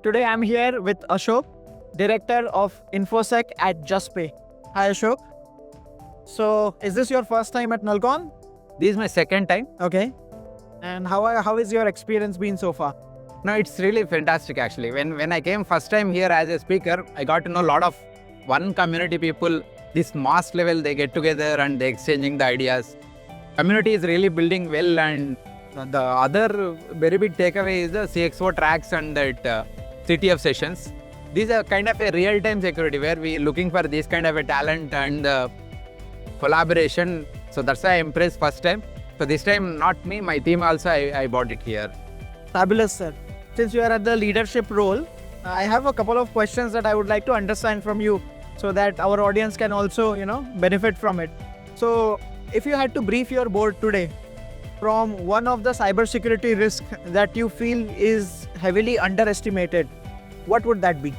Today I'm here with Ashok, Director of Infosec at JUSPAY. Hi Ashok. So, is this your first time at Nullcon? This is my second time. Okay. And how is your experience been so far? No, it's really fantastic actually. When I came first time here as a speaker, I got to know a lot of one community people. This mass level, they get together and they exchanging the ideas. Community is really building well, and the other very big takeaway is the CXO tracks and that CTF sessions. These are kind of a real-time security where we are looking for this kind of a talent and collaboration. So that's why I impressed first time. So this time, not me, my team also, I bought it here. Fabulous, sir. Since you are at the leadership role, I have a couple of questions that I would like to understand from you so that our audience can also, benefit from it. So, if you had to brief your board today from one of the cybersecurity risks that you feel is heavily underestimated, what would that be?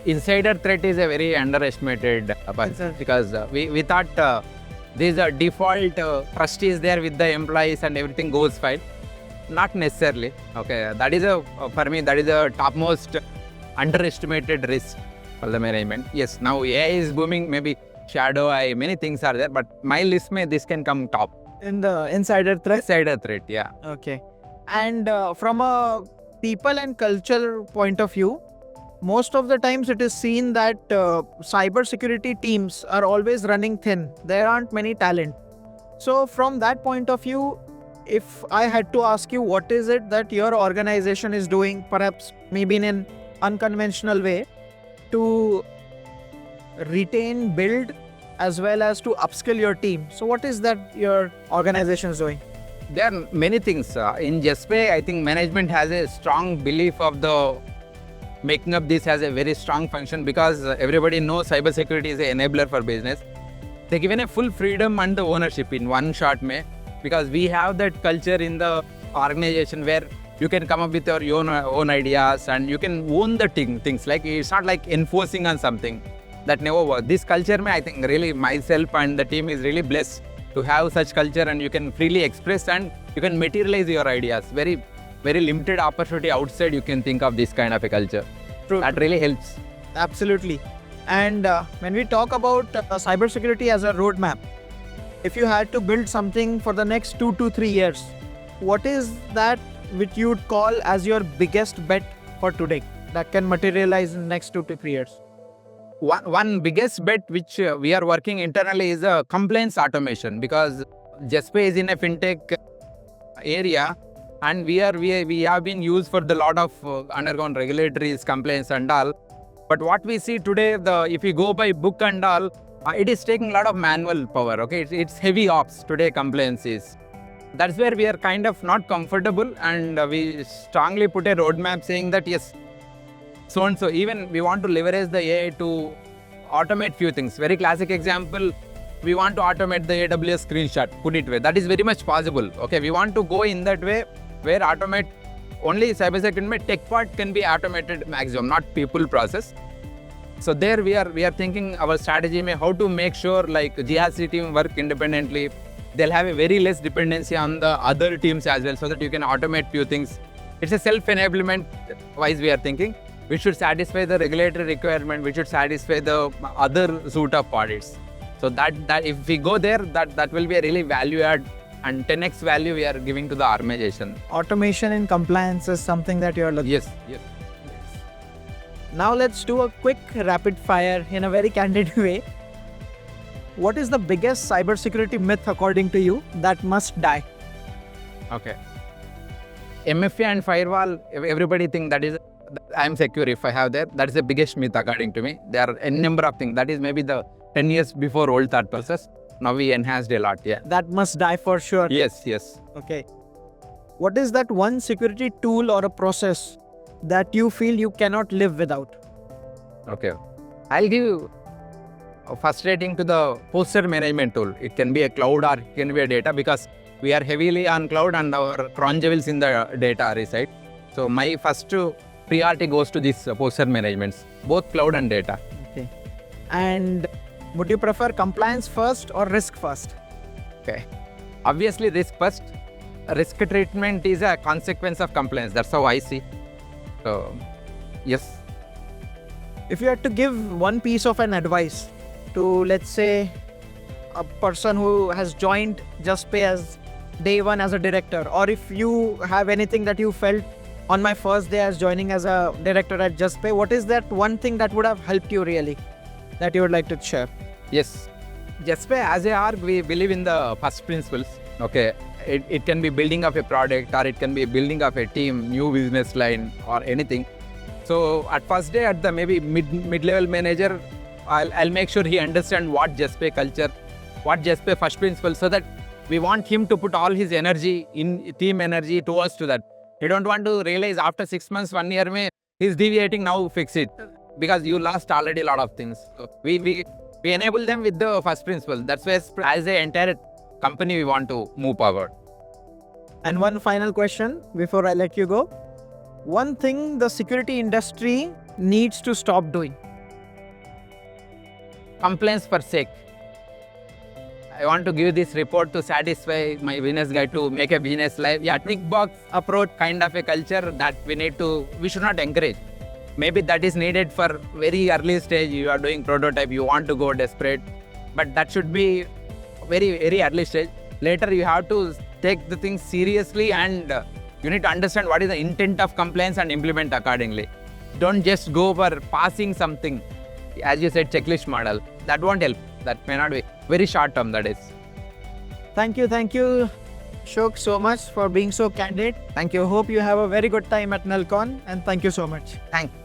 Insider threat is a very underestimated because we thought this default trust is there with the employees and everything goes fine. Not necessarily. Okay, that is for me that is a topmost underestimated risk for the management. Yes, now AI is booming. Maybe shadow AI, many things are there, but my list this can come top. In the insider threat? Insider threat, yeah. Okay. And from a people and culture point of view, most of the times it is seen that cybersecurity teams are always running thin. There aren't many talent. So from that point of view, if I had to ask you, what is it that your organization is doing, perhaps maybe in an unconventional way, to retain, build, as well as to upskill your team? So what is that your organization is doing? There are many things. In JUSPAY, I think management has a strong belief of the making up this as a very strong function because everybody knows cybersecurity is an enabler for business. They're given a full freedom and the ownership in one shot because we have that culture in the organization where you can come up with your own ideas and you can own the things. Like it's not like enforcing on something that never works. This culture, I think really myself and the team is really blessed to have such culture, and you can freely express and you can materialize your ideas. Very, very limited opportunity outside you can think of this kind of a culture. True. That really helps. Absolutely. And when we talk about cybersecurity as a roadmap, if you had to build something for the next 2 to 3 years, what is that which you would call as your biggest bet for today that can materialize in the next 2 to 3 years? One biggest bet which we are working internally is compliance automation, because JUSPAY is in a fintech area and we have been used for the lot of undergone regulatory complaints and all. But what we see today, if we go by book and all, it is taking a lot of manual power. Okay, it's heavy ops today. Compliance is. That's where we are kind of not comfortable, and we strongly put a roadmap saying that yes, so and so. Even we want to leverage the AI to automate few things. Very classic example. We want to automate the AWS screenshot. Put it way. That is very much possible. Okay, we want to go in that way where automate only cybersecurity tech part can be automated maximum, not people process. So there we are thinking our strategy how to make sure like GRC team work independently. They'll have a very less dependency on the other teams as well, so that you can automate few things. It's a self-enablement wise we are thinking. We should satisfy the regulatory requirement. We should satisfy the other suite of audits. So that if we go there, that will be a really value add, and 10x value we are giving to the organization. Automation in compliance is something that you are looking. Yes. Now let's do a quick rapid fire in a very candid way. What is the biggest cybersecurity myth according to you that must die? Okay. MFA and firewall, everybody think that is, I'm secure if I have that. That is the biggest myth according to me. There are a number of things. That is maybe the 10 years before old thought process. Now we enhanced a lot, yeah. That must die for sure. Yes. Okay. What is that one security tool or a process that you feel you cannot live without? Okay. I'll give you first rating to the poster management tool. It can be a cloud or it can be a data, because we are heavily on cloud and our crown jewels in the data reside. So my first priority goes to this poster managements, both cloud and data. Okay. And would you prefer compliance first or risk first? Okay. Obviously risk first. Risk treatment is a consequence of compliance. That's how I see. So Yes. If you had to give one piece of an advice to, let's say, a person who has joined JUSPAY as day one as a director, or if you have anything that you felt on my first day as joining as a director at JUSPAY, what is that one thing that would have helped you really that you would like to share? Yes. JUSPAY as a org, we believe in the first principles. Okay. It can be building of a product, or it can be building of a team, new business line, or anything. So at first day, at the maybe mid-level manager, I'll make sure he understands what JUSPAY culture, what JUSPAY first principle, so that we want him to put all his energy in team energy towards to that. You don't want to realize after 6 months, 1 year, he's deviating, now fix it. Because you lost already a lot of things. So we enable them with the first principle. That's why as an entire company, we want to move forward. And one final question before I let you go. One thing the security industry needs to stop doing. Complaints per sake. I want to give this report to satisfy my business guy to make a business life. Yeah, tick box approach kind of a culture that we should not encourage. Maybe that is needed for very early stage. You are doing prototype, you want to go desperate, but that should be very, very early stage. Later, you have to take the things seriously, and you need to understand what is the intent of compliance and implement accordingly. Don't just go for passing something. As you said, checklist model. That won't help. That may not be very short term, that is. Thank you, Ashok, so much for being so candid. Thank you. Hope you have a very good time at Nullcon, and thank you so much. Thank you.